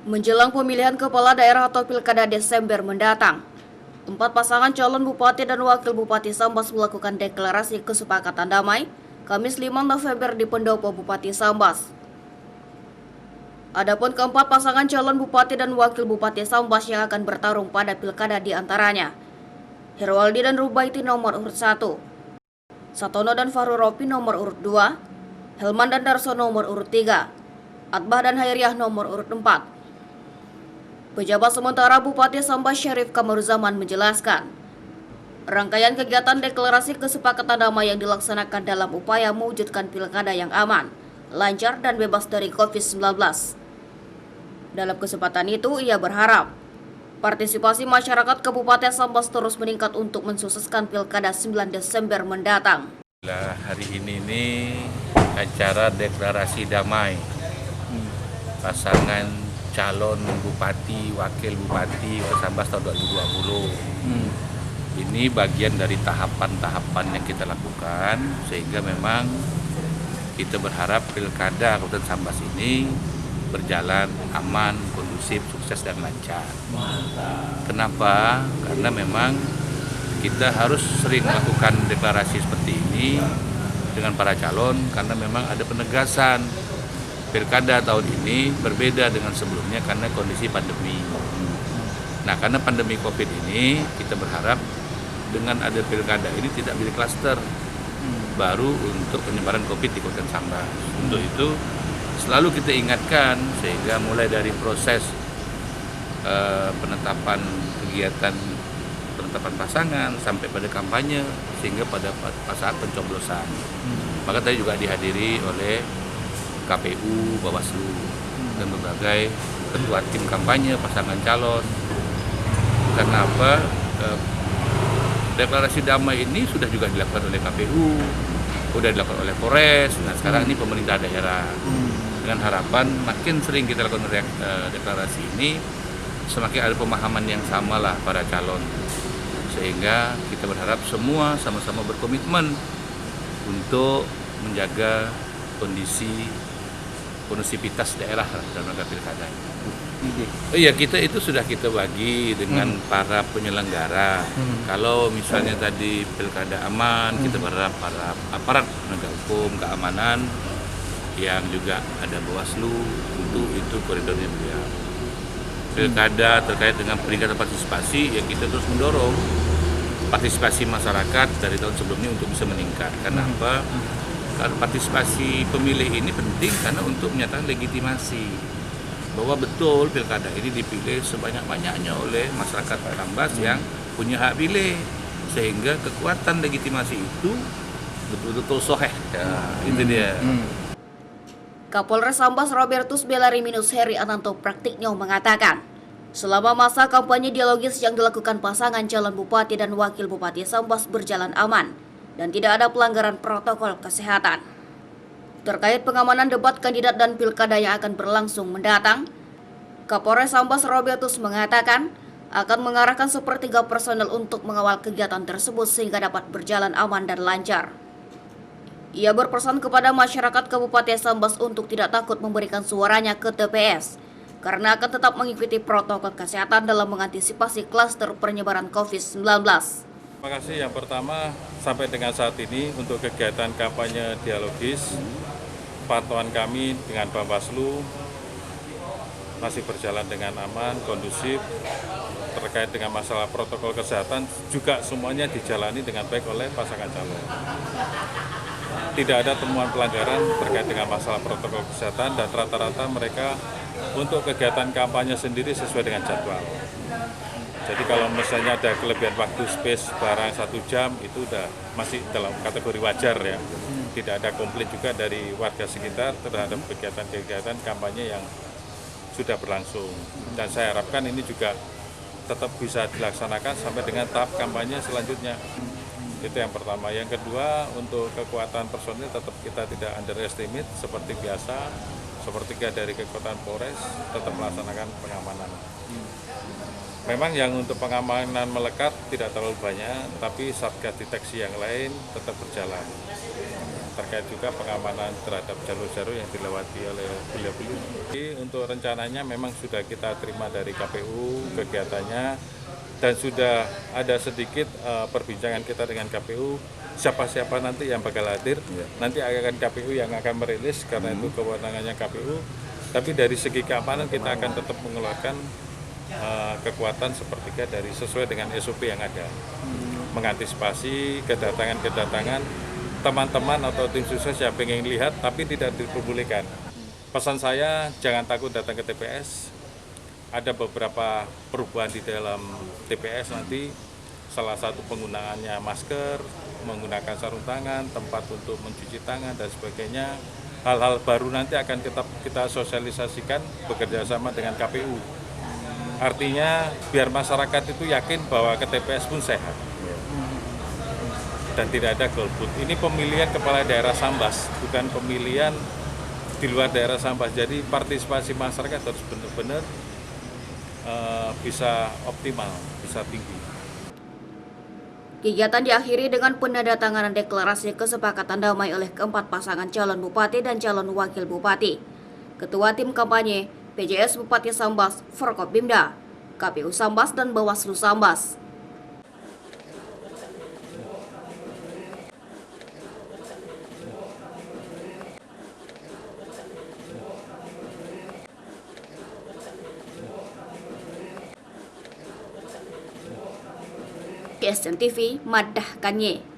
Menjelang pemilihan kepala daerah atau pilkada Desember mendatang, 4 pasangan calon bupati dan wakil bupati Sambas melakukan deklarasi kesepakatan damai Kamis 5 November di Pendopo Bupati Sambas. Adapun keempat pasangan calon bupati dan wakil bupati Sambas yang akan bertarung pada pilkada di antaranya Herwaldi dan Rubaiti nomor urut 1, Satono dan Fahru Ropi nomor urut 2, Helman dan Darso nomor urut 3, Atbah dan Hairiah nomor urut 4. Pejabat sementara Bupati Sambas Syarif Kamaruzaman menjelaskan, rangkaian kegiatan deklarasi kesepakatan damai yang dilaksanakan dalam upaya mewujudkan pilkada yang aman, lancar dan bebas dari COVID-19. Dalam kesempatan itu, ia berharap partisipasi masyarakat Kabupaten Sambas terus meningkat untuk mensukseskan pilkada 9 Desember mendatang. Hari ini acara deklarasi damai pasangan calon bupati, wakil bupati Sambas tahun 2020. Ini bagian dari tahapan-tahapan yang kita lakukan, sehingga memang kita berharap pilkada Kabupaten Sambas ini berjalan aman, kondusif, sukses dan lancar. Kenapa? Karena memang kita harus sering melakukan deklarasi seperti ini dengan para calon, karena memang ada penegasan pilkada tahun ini berbeda dengan sebelumnya karena kondisi pandemi. Nah, karena pandemi COVID ini, kita berharap dengan ada pilkada ini tidak menjadi klaster baru untuk penyebaran COVID di Kabupaten Sambas. Untuk itu selalu kita ingatkan, sehingga mulai dari proses penetapan kegiatan penetapan pasangan sampai pada kampanye, sehingga pada saat pencoblosan. Maka tadi juga dihadiri oleh KPU, Bawaslu, dan berbagai ketua tim kampanye pasangan calon. Karena apa? Deklarasi damai ini sudah juga dilakukan oleh KPU, sudah dilakukan oleh Polres. Nah, sekarang ini pemerintah daerah. Dengan harapan makin sering kita lakukan deklarasi ini, semakin ada pemahaman yang sama lah para calon. Sehingga kita berharap semua sama-sama berkomitmen untuk menjaga kondusivitas daerah dalam rangka pilkada. Iya, kita itu sudah kita bagi dengan para penyelenggara. Kalau misalnya tadi pilkada aman, kita berharap para aparat penegak hukum, keamanan, yang juga ada Bawaslu, tentu itu koridornya beliau. Pilkada terkait dengan peningkatan partisipasi, yang kita terus mendorong partisipasi masyarakat dari tahun sebelumnya untuk bisa meningkat. Karena apa? Karena partisipasi pemilih ini penting karena untuk menyatakan legitimasi bahwa betul pilkada ini dipilih sebanyak-banyaknya oleh masyarakat Sambas yang punya hak pilih, sehingga kekuatan legitimasi itu betul-betul soheh. Itu dia. Kapolres Sambas Robertus Belariminus Heri Ananto Praktiknyo mengatakan, selama masa kampanye dialogis yang dilakukan pasangan calon bupati dan wakil bupati Sambas berjalan aman dan tidak ada pelanggaran protokol kesehatan. Terkait pengamanan debat kandidat dan pilkada yang akan berlangsung mendatang, Kapolres Sambas Robertus mengatakan akan mengarahkan sepertiga personel untuk mengawal kegiatan tersebut sehingga dapat berjalan aman dan lancar. Ia berpesan kepada masyarakat Kabupaten Sambas untuk tidak takut memberikan suaranya ke TPS, karena akan tetap mengikuti protokol kesehatan dalam mengantisipasi klaster penyebaran COVID-19. Terima kasih. Yang pertama, sampai dengan saat ini untuk kegiatan kampanye dialogis, pantauan kami dengan Bawaslu masih berjalan dengan aman, kondusif. Terkait dengan masalah protokol kesehatan juga semuanya dijalani dengan baik oleh pasangan calon. Tidak ada temuan pelanggaran terkait dengan masalah protokol kesehatan, dan rata-rata mereka untuk kegiatan kampanye sendiri sesuai dengan jadwal. Jadi kalau misalnya ada kelebihan waktu space barang 1 jam, itu udah masih dalam kategori wajar ya. Tidak ada komplain juga dari warga sekitar terhadap kegiatan-kegiatan kampanye yang sudah berlangsung. Dan saya harapkan ini juga tetap bisa dilaksanakan sampai dengan tahap kampanye selanjutnya. Itu yang pertama. Yang kedua, untuk kekuatan personil tetap kita tidak underestimate seperti biasa. Sepertiga dari kekuatan Polres tetap melaksanakan pengamanan. Memang yang untuk pengamanan melekat tidak terlalu banyak, tapi satgas deteksi yang lain tetap berjalan. terkait juga pengamanan terhadap jalur-jalur yang dilewati oleh beliau-beliau. Jadi untuk rencananya memang sudah kita terima dari KPU kegiatannya dan sudah ada sedikit perbincangan kita dengan KPU siapa-siapa nanti yang bakal hadir. Nanti akan KPU yang akan merilis karena itu kewenangannya KPU. Tapi dari segi keamanan kita akan tetap mengeluarkan kekuatan sepertiga dari sesuai dengan SOP yang ada. Mengantisipasi kedatangan teman-teman atau tim sukses yang pengen lihat tapi tidak diperbolehkan. Pesan saya jangan takut datang ke TPS. Ada beberapa perubahan di dalam TPS nanti. Salah satu penggunaannya masker, menggunakan sarung tangan, tempat untuk mencuci tangan dan sebagainya. Hal-hal baru nanti akan kita sosialisasikan bekerja sama dengan KPU. Artinya biar masyarakat itu yakin bahwa ke TPS pun sehat. Dan tidak ada golput. Ini pemilihan kepala daerah Sambas, bukan pemilihan di luar daerah Sambas. Jadi partisipasi masyarakat harus benar-benar bisa optimal, bisa tinggi. Kegiatan diakhiri dengan penandatanganan deklarasi kesepakatan damai oleh keempat pasangan calon bupati dan calon wakil bupati. Ketua Tim Kampanye PJS Bupati Sambas, Forkopimda, KPU Sambas dan Bawaslu Sambas. SNTV madahkannya.